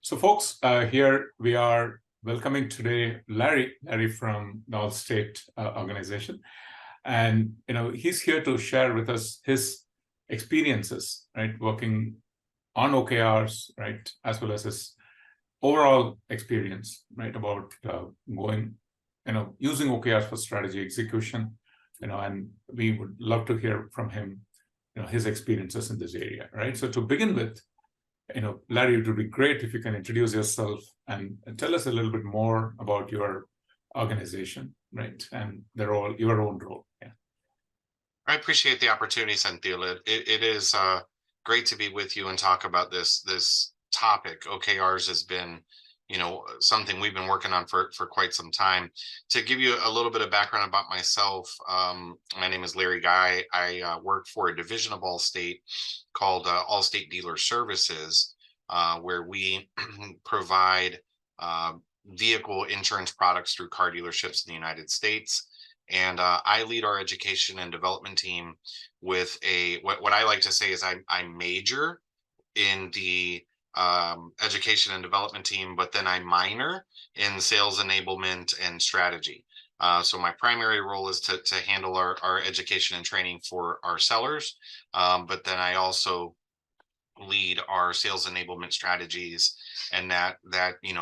So folks, here we are welcoming today Larry from the Allstate organization. And, he's here to share with us his experiences, right, working on OKRs, right, as well as his overall experience, right, about using OKRs for strategy execution, and we would love to hear from him, his experiences in this area, right? So to begin with, Larry, it would be great if you can introduce yourself and tell us a little bit more about your organization, right, and your own role. Yeah. I appreciate the opportunity, Santil. It is great to be with you and talk about this topic. OKRs has been, something we've been working on for quite some time. To give you a little bit of background about myself, my name is Larry Guy. I work for a division of Allstate called Allstate Dealer Services, where we provide vehicle insurance products through car dealerships in the United States. And I lead our education and development team with what I like to say is I major in the education and development team, but then I minor in sales enablement and strategy. So my primary role is to handle our education and training for our sellers, but then I also lead our sales enablement strategies, and that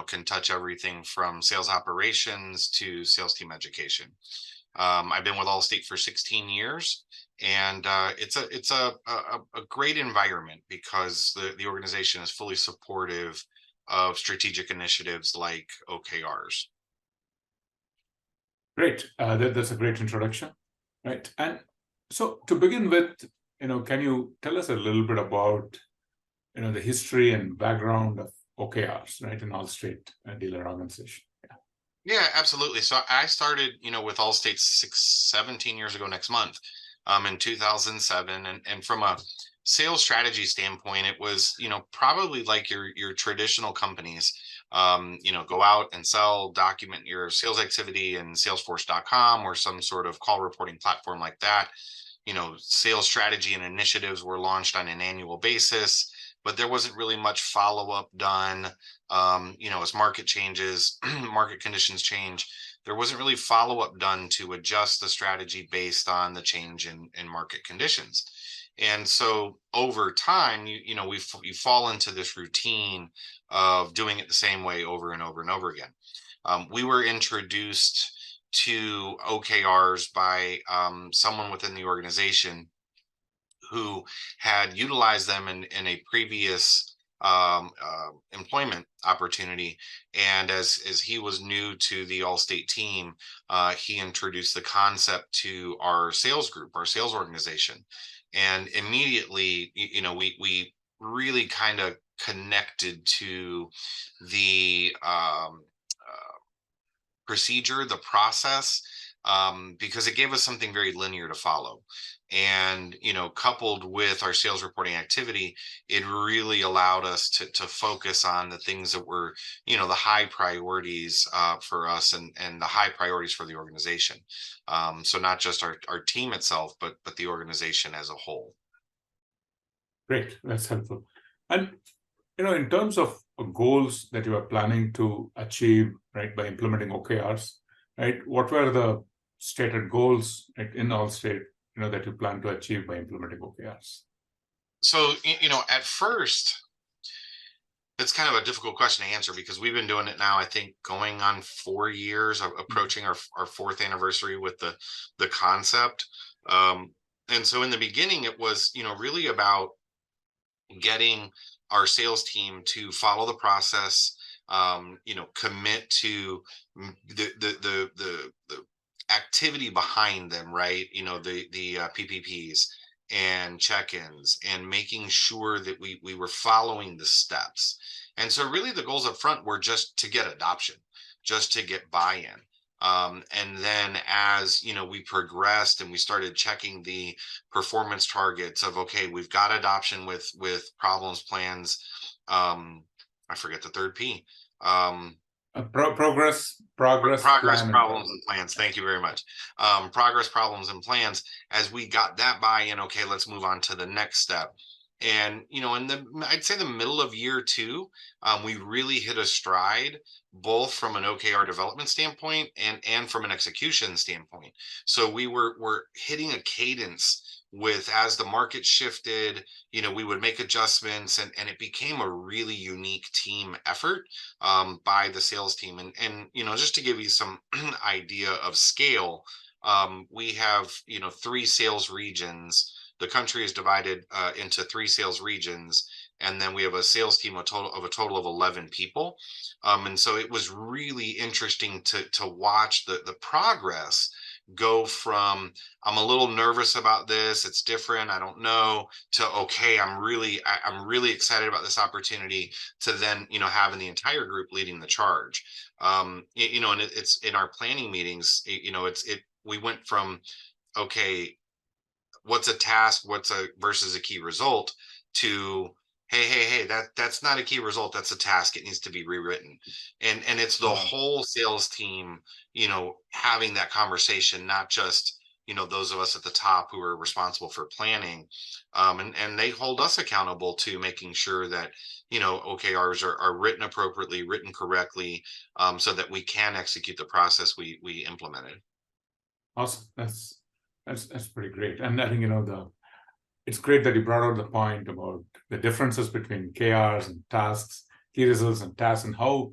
can touch everything from sales operations to sales team education. I've been with Allstate for 16 years, and it's a great environment because the organization is fully supportive of strategic initiatives like OKRs. Great. That's a great introduction, right? And so to begin with, can you tell us a little bit about, the history and background of OKRs, right, in Allstate Dealer Organization? Yeah, absolutely. So I started, with Allstate 17 years ago next month, in 2007. And from a sales strategy standpoint, it was, probably like your traditional companies, go out and sell, document your sales activity in Salesforce.com or some sort of call reporting platform like that. Sales strategy and initiatives were launched on an annual basis, but there wasn't really much follow-up done. As market changes, market conditions change, there wasn't really follow-up done to adjust the strategy based on the change in market conditions. And so over time, you fall into this routine of doing it the same way over and over and over again. We were introduced to OKRs by someone within the organization who had utilized them in a previous employment opportunity. And as he was new to the Allstate team, he introduced the concept to our sales group, our sales organization. And immediately, we really kind of connected to the procedure, the process, because it gave us something very linear to follow. And, coupled with our sales reporting activity, it really allowed us to focus on the things that were, the high priorities for us and the high priorities for the organization. So not just our team itself, but the organization as a whole. Great, that's helpful. And, in terms of goals that you are planning to achieve, right, by implementing OKRs, right, what were the stated goals, right, in Allstate, that you plan to achieve by implementing OKRs? So, at first, it's kind of a difficult question to answer because we've been doing it now, I think, going on 4 years, approaching our fourth anniversary with the concept. And so in the beginning, it was, really about getting our sales team to follow the process, commit to the activity behind them, right? The PPPs and check-ins, and making sure that we were following the steps. And so really the goals up front were just to get adoption, just to get buy-in. And then as we progressed and we started checking the performance targets of, okay, we've got adoption with problems, plans. I forget the third P. Progress, problems, and plans. Thank you very much. Progress, problems, and plans. As we got that buy-in, okay, let's move on to the next step. And, I'd say the middle of year two, we really hit a stride, both from an OKR development standpoint and from an execution standpoint. So we're hitting a cadence with, as the market shifted, we would make adjustments, and it became a really unique team effort, by the sales team. And just to give you some idea of scale, we have, three sales regions. The country is divided into three sales regions, and then we have a sales team a total of 11 people. And so it was really interesting to watch the progress go from, I'm a little nervous about this, it's different, I don't know, to, okay, I'm really excited about this opportunity, to then, having the entire group leading the charge. And it's in our planning meetings, we went from, okay, what's a task, what's a versus a key result, to, hey, that's not a key result, that's a task, it needs to be rewritten. And it's the Wow. whole sales team, having that conversation, not just, those of us at the top who are responsible for planning. And they hold us accountable to making sure that, OKRs are written appropriately, written correctly, so that we can execute the process we implemented. Awesome. That's pretty great. And I think it's great that you brought out the point about the differences between KRs and tasks, key results and tasks, and how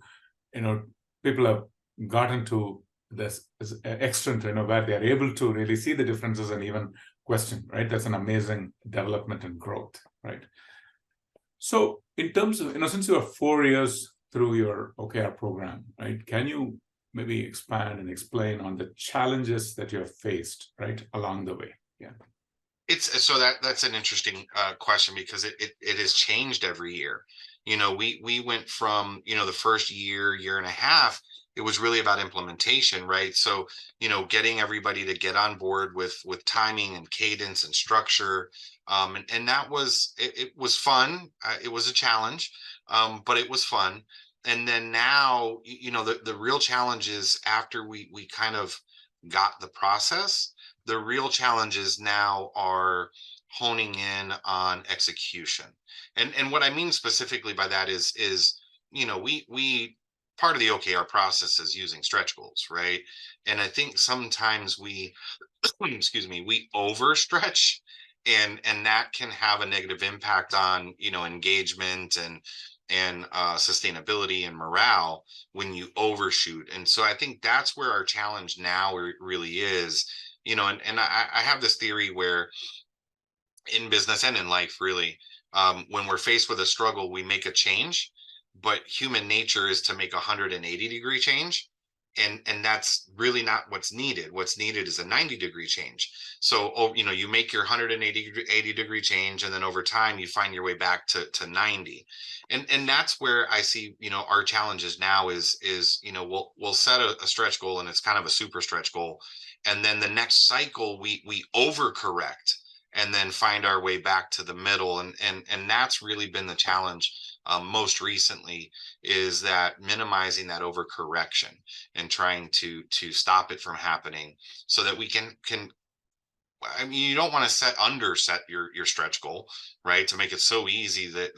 people have gotten to this extent, where they are able to really see the differences and even question, right? That's an amazing development and growth, right? So in terms of, since you are 4 years through your OKR program, right, can you maybe expand and explain on the challenges that you have faced, right, along the way? Yeah. It's so that's an interesting question, because it has changed every year. We went from, the first year and a half, it was really about implementation, right? So, getting everybody to get on board with timing and cadence and structure. And that was, it was fun. It was a challenge, but it was fun. And then now, the real challenge is, after we kind of got the process, the real challenges now are honing in on execution. And what I mean specifically by that is, we part of the OKR process is using stretch goals, right? And I think sometimes we excuse me, we overstretch, and that can have a negative impact on, engagement and sustainability and morale, when you overshoot. And so I think that's where our challenge now really is. And I have this theory where, in business and in life, really, when we're faced with a struggle, we make a change, but human nature is to make a 180-degree change. And that's really not what's needed. What's needed is a 90-degree change. So, you make your 180-degree change, and then over time you find your way back to 90. And that's where I see, our challenges now is, we'll set a stretch goal, and it's kind of a super stretch goal. And then the next cycle, we overcorrect, and then find our way back to the middle. And that's really been the challenge, most recently, is that minimizing that overcorrection, and trying to stop it from happening, so that we can I mean, you don't want to underset your stretch goal, right? To make it so easy that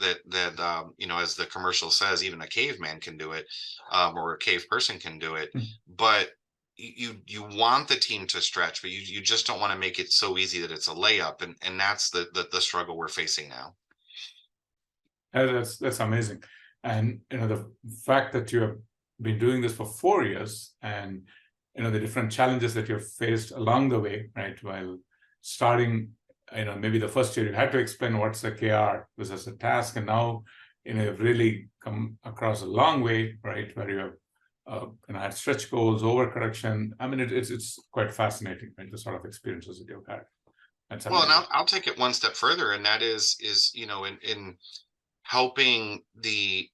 as the commercial says, even a caveman can do it, or a cave person can do it. Mhm. But you want the team to stretch, but you just don't want to make it so easy that it's a layup. And that's the struggle we're facing now. That's amazing. And the fact that you have been doing this for 4 years, and the different challenges that you've faced along the way, right? While starting, maybe the first year you had to explain what's a KR versus a task, and now you've really come across a long way, right? Where you have had stretch goals, overcorrection. I mean, it's quite fascinating, right? The sort of experiences that you've had. That's Well, and amazing. I'll take it one step further, and that is in helping the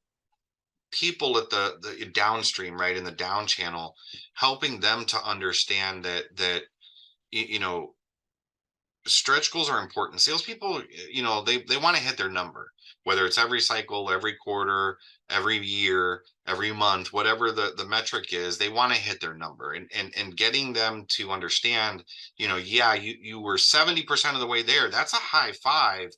people at the downstream, right, in the down channel, helping them to understand that you know stretch goals are important. Salespeople, they want to hit their number, whether it's every cycle, every quarter, every year, every month, whatever the metric is, they want to hit their number. And getting them to understand, yeah, you were 70% of the way there. That's a high five.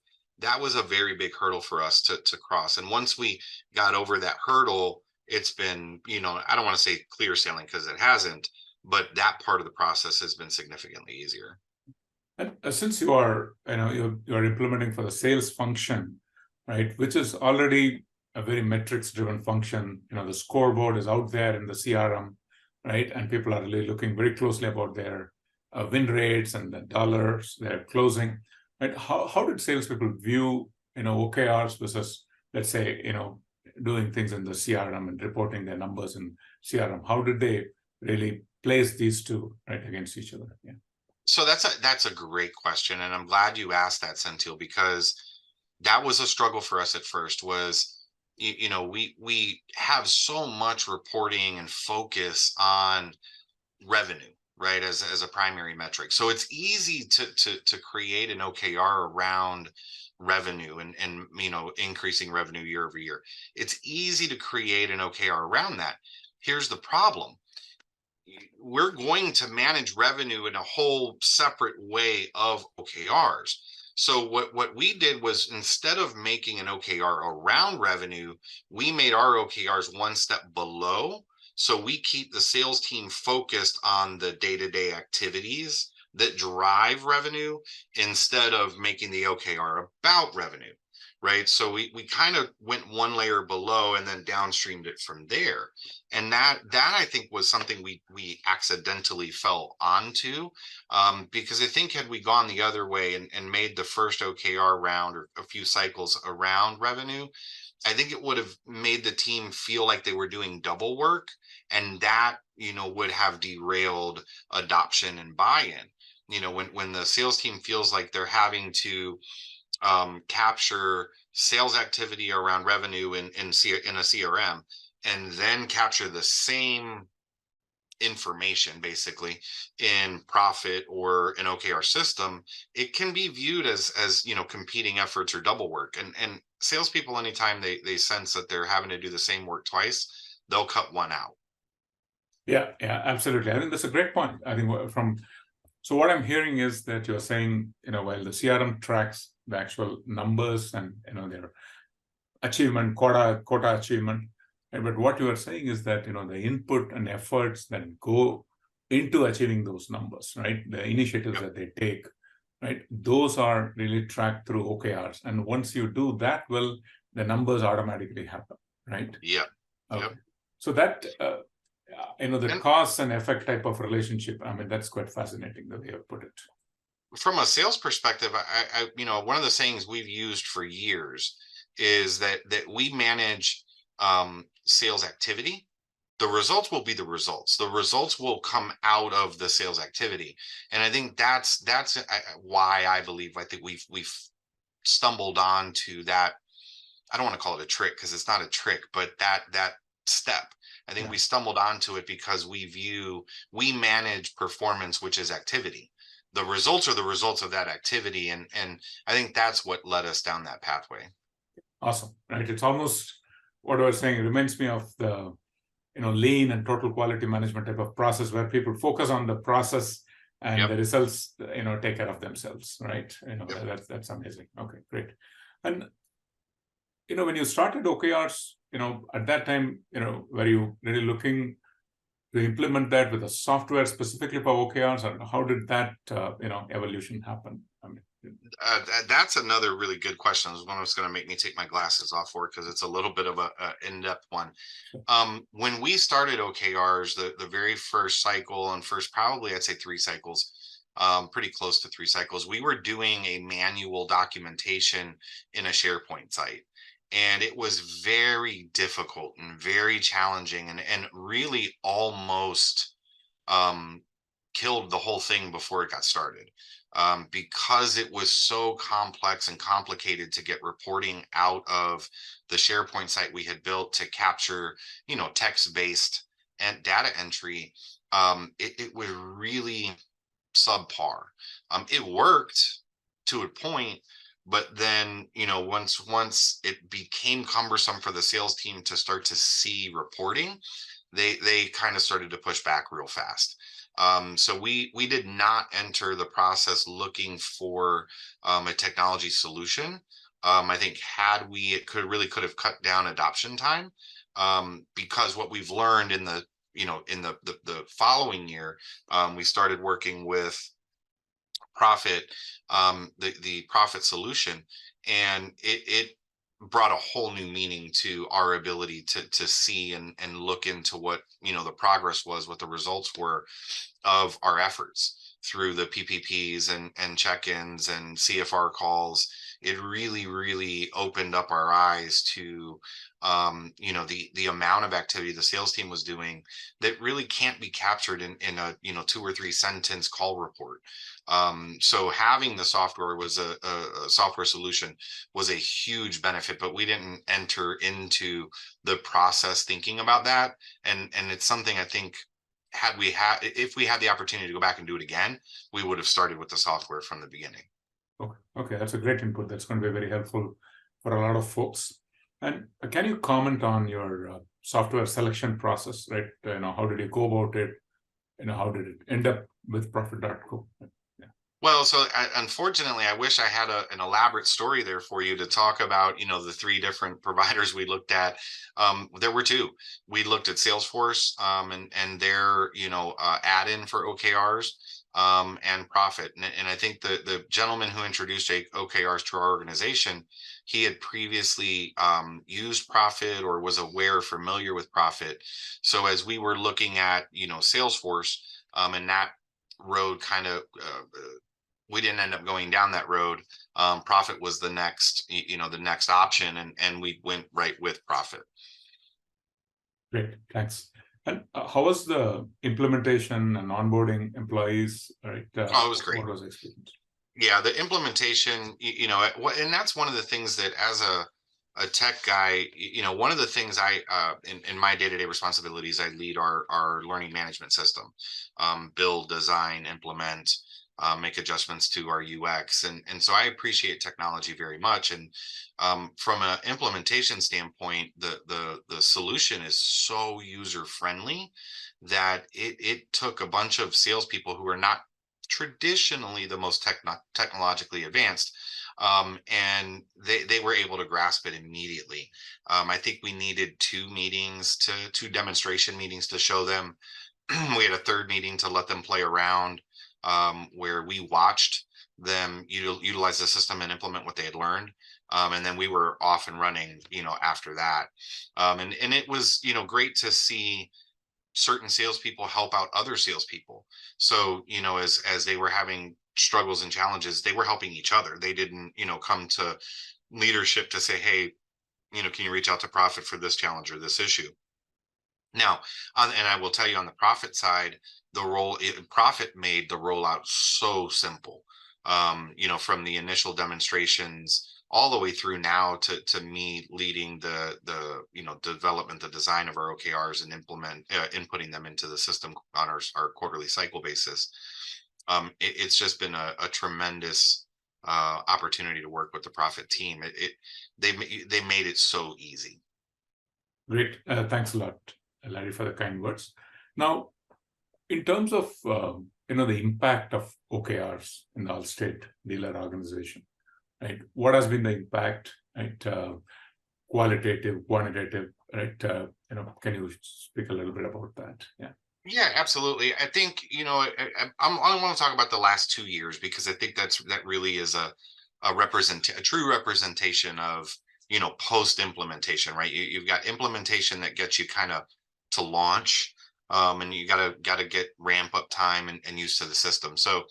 that was a very big hurdle for us to cross. And once we got over that hurdle, it's been, I don't want to say clear sailing because it hasn't, but that part of the process has been significantly easier. And since you are, you're implementing for the sales function, right, which is already a very metrics-driven function. The scoreboard is out there in the CRM, right, and people are really looking very closely about their win rates and the dollars they're closing. Right? How did salespeople view, OKRs versus, let's say, doing things in the CRM and reporting their numbers in CRM? How did they really place these two right against each other? Yeah. So that's a great question, and I'm glad you asked that, Senthil, because that was a struggle for us at first. Was we have so much reporting and focus on revenue, right, as a primary metric. So it's easy to create an OKR around revenue and increasing revenue year over year. It's easy to create an OKR around that. Here's the problem: we're going to manage revenue in a whole separate way of OKRs. So what we did was, instead of making an OKR around revenue, we made our OKRs one step below. So we keep the sales team focused on the day-to-day activities that drive revenue instead of making the OKR about revenue, right? So we kind of went one layer below and then downstreamed it from there. And that I think was something we accidentally fell onto, because I think had we gone the other way and made the first OKR round or a few cycles around revenue, I think it would have made the team feel like they were doing double work, and that would have derailed adoption and buy-in. When the sales team feels like they're having to capture sales activity around revenue in a CRM, and then capture the same information basically in profit or an OKR system, it can be viewed as competing efforts or double work. And salespeople, anytime they sense that they're having to do the same work twice, they'll cut one out. Yeah, absolutely. I think that's a great point. I think so what I'm hearing is that you're saying, while the CRM tracks the actual numbers and, their achievement, quota achievement, but what you are saying is that, the input and efforts that go into achieving those numbers, right? The initiatives that they take, right? Those are really tracked through OKRs. And once you do that, well, the numbers automatically happen, right? Yeah. Okay. Yep. So that, the cause and effect type of relationship, I mean, that's quite fascinating the way you put it. From a sales perspective, I one of the sayings we've used for years is that we manage sales activity. The results will be the results. The results will come out of the sales activity, and I think that's why I think we've stumbled onto that. I don't want to call it a trick because it's not a trick, but that step. I think we stumbled onto it because we manage performance, which is activity. The results are the results of that activity, and I think that's what led us down that pathway. Awesome, right? It's almost what I was saying. It reminds me of the lean and total quality management type of process where people focus on the process and the results take care of themselves, right? That's amazing. Okay, great. And when you started OKRs, at that time, were you really looking to implement that with a software specifically for OKRs, or how did that evolution happen? I mean, that's another really good question. It's one that's going to make me take my glasses off for, because it's a little bit of a in-depth one. When we started OKRs, the very first cycle, and probably I'd say 3 cycles, pretty close to 3 cycles, we were doing a manual documentation in a SharePoint site. And it was very difficult and very challenging, and really almost killed the whole thing before it got started, because it was so complex and complicated to get reporting out of the SharePoint site we had built to capture, text-based and data entry. It was really subpar. It worked to a point, but then, once it became cumbersome for the sales team to start to see reporting, they kind of started to push back real fast. So we did not enter the process looking for a technology solution I think it could have cut down adoption time, because what we've learned in the the following year, we started working with Profit, the Profit solution, and it brought a whole new meaning to our ability to see and look into what the progress was, what the results were of our efforts through the PPPs and check-ins and CFR calls. It really opened up our eyes to the amount of activity the sales team was doing that really can't be captured in a 2 or 3 sentence call report. So having the software was a software solution was a huge benefit, but we didn't enter into the process thinking about that. And it's something I think, if we had the opportunity to go back and do it again, we would have started with the software from the beginning. Okay, that's a great input. That's going to be very helpful for a lot of folks. And can you comment on your software selection process, right? How did you go about it? How did it end up with Profit.co? Well, so unfortunately, I wish I had an elaborate story there for you to talk about, the 3 different providers we looked at. There were 2. We looked at Salesforce, and their, add-in for OKRs, and Profit. And I think the gentleman who introduced OKRs to our organization, he had previously used Profit or was familiar with Profit. So as we were looking at, Salesforce, and that road kind of, we didn't end up going down that road. Profit was the next option, and we went right with Profit. Great, thanks. And how was the implementation and onboarding employees? Right? It was great. What was the experience? Yeah, the implementation, and that's one of the things that, as a tech guy, one of the things in my day-to-day responsibilities, I lead our learning management system, build, design, implement, make adjustments to our UX. And so I appreciate technology very much. And from an implementation standpoint, the solution is so user-friendly that it took a bunch of salespeople who are not traditionally the most technologically advanced, and they were able to grasp it immediately. I think we needed 2 demonstration meetings to show them. We had a 3rd meeting to let them play around, where we watched them utilize the system and implement what they had learned. And then we were off and running, after that. And it was, great to see certain salespeople help out other salespeople. So, as they were having struggles and challenges, they were helping each other. They didn't, come to leadership to say, hey, can you reach out to Profit for this challenge or this issue? Now, and I will tell you, on the Profit side, Profit made the rollout so simple. From the initial demonstrations all the way through now to me leading the development, the design of our OKRs, and inputting them into the system on our quarterly cycle basis. It's just been a tremendous opportunity to work with the Profit team. They made it so easy. Great, thanks a lot, Larry, for the kind words. Now, in terms of the impact of OKRs in the Allstate Dealer Organization, right? What has been the impact, right? Qualitative, quantitative, right? Can you speak a little bit about that? Yeah. Yeah, absolutely. I think, I want to talk about the last 2 years, because I think that really is a true representation of, post implementation, right? You've got implementation that gets you kind of to launch, and you gotta get ramp up time and used to the system. So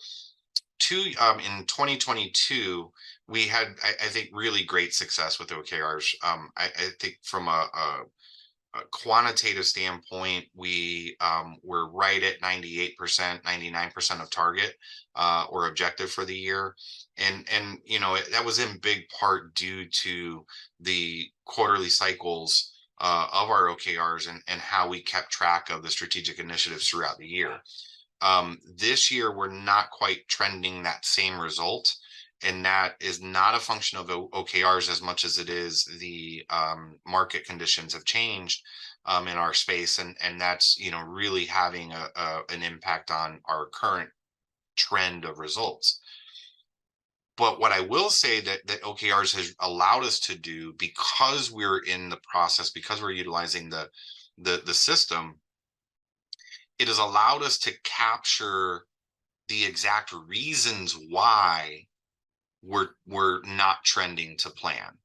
in 2022, we had, I think, really great success with OKRs. I think from a quantitative standpoint, we were right at 98%, 99% of target or objective for the year. And that was in big part due to the quarterly cycles of our OKRs and how we kept track of the strategic initiatives throughout the year. This year, we're not quite trending that same result. And that is not a function of OKRs as much as it is the market conditions have changed in our space. And that's, really having an impact on our current trend of results. But what I will say that OKRs has allowed us to do, because we're in the process, because we're utilizing the system, it has allowed us to capture the exact reasons why we're not trending to plan.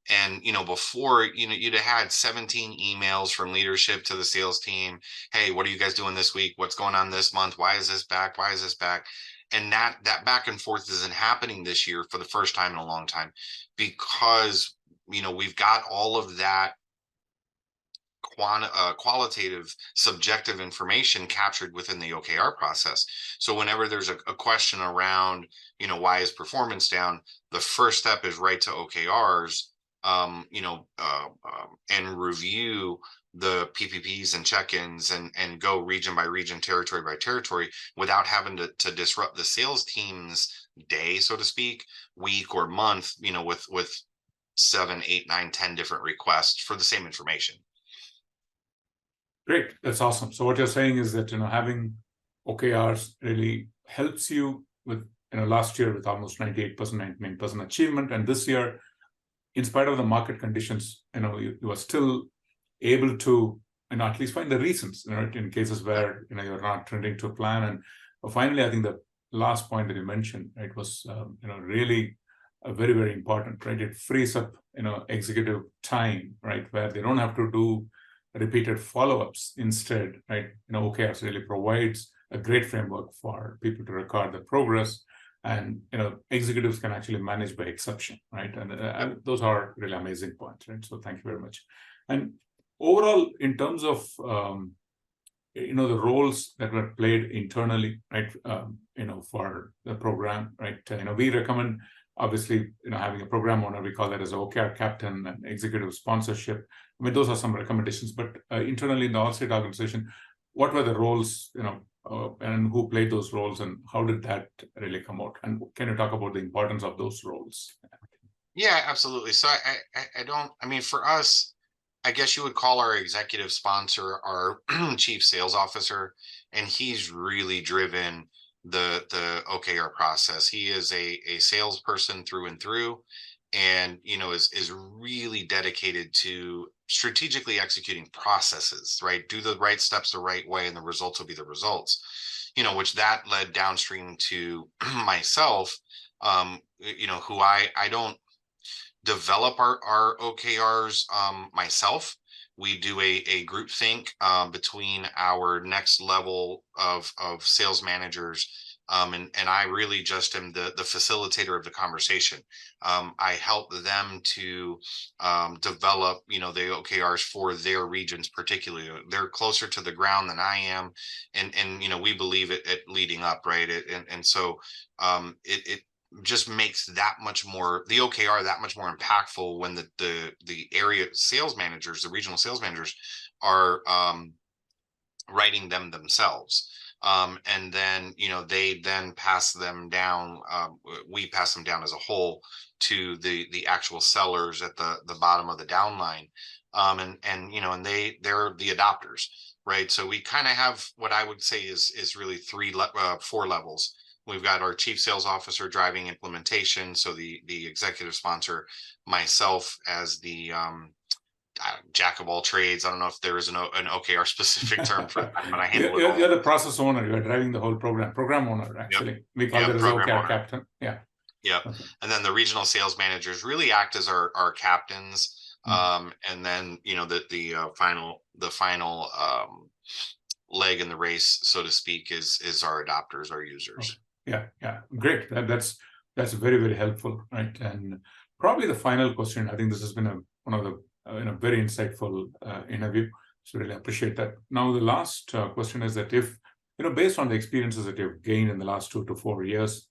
And before, you'd have had 17 emails from leadership to the sales team. Hey, what are you guys doing this week? What's going on this month? Why is this back? Why is this back? And that back and forth isn't happening this year for the first time in a long time, because we've got all of that qualitative subjective information captured within the OKR process. So whenever there's a question around, why is performance down, the first step is right to OKRs, and review the PPPs and check-ins and go region by region, territory by territory, without having to disrupt the sales team's day, so to speak, week or month, with 7, 8, 9, 10 different requests for the same information. Great, that's awesome. So what you're saying is that having OKRs really helps you with last year with almost 98%, 99% achievement, and this year, in spite of the market conditions, you are still able to at least find the reasons in cases where you're not trending to a plan. And finally, I think the last point that you mentioned, right, was really very, very important, right? It frees up executive time, right, where they don't have to do repeated follow-ups. Instead, right, OKRs really provides a great framework for people to record the progress, and executives can actually manage by exception, right? And those are really amazing points, right? So thank you very much. And overall, in terms of the roles that were played internally, right, for the program, right, we recommend, obviously, having a program owner. We call that as an OKR captain, and executive sponsorship. I mean, those are some recommendations. But internally in the Allstate organization, what were the roles, and who played those roles, and how did that really come out? And can you talk about the importance of those roles? Yeah, absolutely. So I mean, for us, I guess you would call our executive sponsor our chief sales officer, and he's really driven the OKR process. He is a salesperson through and through, and is really dedicated to strategically executing processes, right? Do the right steps the right way, and the results will be the results. Which that led downstream to myself, who I don't develop our OKRs myself. We do a group think between our next level of sales managers, and I really just am the facilitator of the conversation. I help them to develop the OKRs for their regions. Particularly, they're closer to the ground than I am, and we believe it leading up, right? And so it just makes that much more, the OKR that much more impactful when the area sales managers, the regional sales managers, are writing them themselves. And then they then pass them down. We pass them down as a whole to the actual sellers at the bottom of the downline, and they're the adopters, right? So we kind of have what I would say is really 4 levels. We've got our chief sales officer driving implementation, so the executive sponsor, myself as the jack of all trades. I don't know if there is an OKR specific term for that, but I handle it all. You're the process owner. You're driving the whole program owner, actually. Yep. We call that as OKR captain. Yeah. Okay. And then the regional sales managers really act as our captains. And then the final leg in the race, so to speak, is our adopters, our users. Okay. Yeah, great. That's very, very helpful, right? And probably the final question. I think this has been one of the very insightful interview. So really appreciate that. Now the last question is that if based on the experiences that you've gained in the last 2 to 4 years,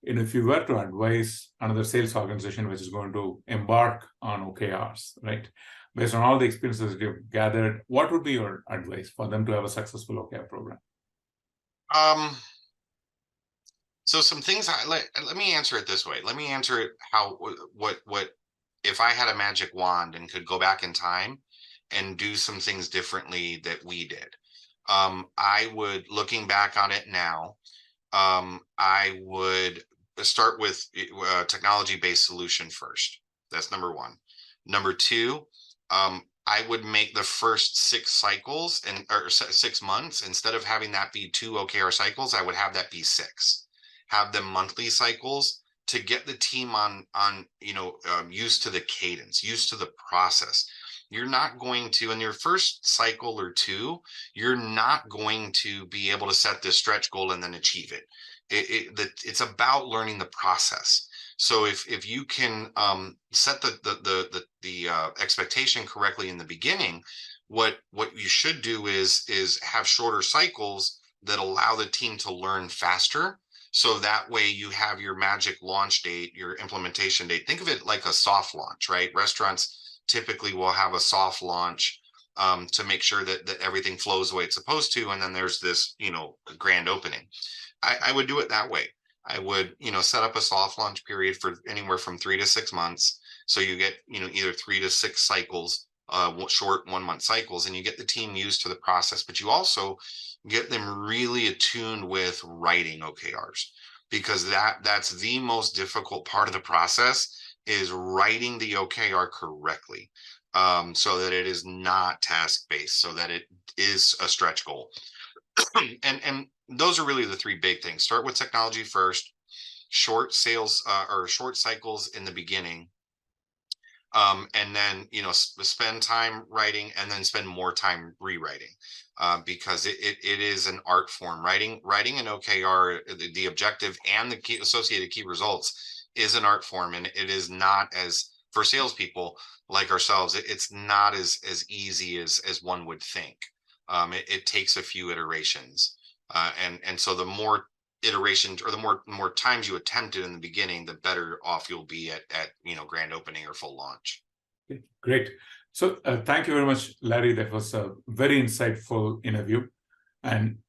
if you were to advise another sales organization which is going to embark on OKRs, right? Based on all the experiences that you've gathered, what would be your advice for them to have a successful OKR program? So some things, let me answer it this way. Let me answer it what if I had a magic wand and could go back in time and do some things differently that we did. I would, looking back on it now, I would start with technology-based solution first. That's number one. Number two, I would make the first 6 cycles or 6 months, instead of having that be 2 OKR cycles, I would have that be 6. Have them monthly cycles to get the team on used to the cadence, used to the process. You're not going to, in your first cycle or 2, you're not going to be able to set this stretch goal and then achieve it. It's about learning the process. So if you can set the expectation correctly in the beginning, what you should do is have shorter cycles that allow the team to learn faster. So that way you have your magic launch date, your implementation date. Think of it like a soft launch, right? Restaurants typically will have a soft launch to make sure that everything flows the way it's supposed to. And then there's this, grand opening. I would do it that way. I would, set up a soft launch period for anywhere from 3 to 6 months. So you get, either 3 to 6 cycles, short 1-month cycles, and you get the team used to the process, but you also get them really attuned with writing OKRs, because that's the most difficult part of the process, is writing the OKR correctly, so that it is not task-based, so that it is a stretch goal. And those are really the 3 big things. Start with technology first, short sales or short cycles in the beginning, and then spend time writing, and then spend more time rewriting, because it is an art form. Writing an OKR, the objective and the associated key results, is an art form, and it is not, as for salespeople like ourselves, it's not as easy as one would think. It takes a few iterations, and so the more iterations, or the more times you attempt it in the beginning, the better off you'll be at grand opening or full launch. Great. So thank you very much, Larry. That was a very insightful interview, and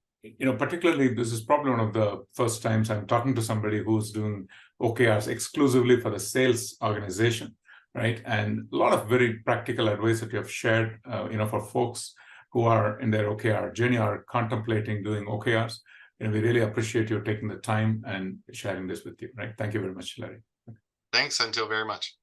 particularly this is probably one of the first times I'm talking to somebody who's doing OKRs exclusively for the sales organization, right? And a lot of very practical advice that you have shared, for folks who are in their OKR journey, are contemplating doing OKRs. We really appreciate you taking the time and sharing this with you, right? Thank you very much, Larry. Thanks, until very much.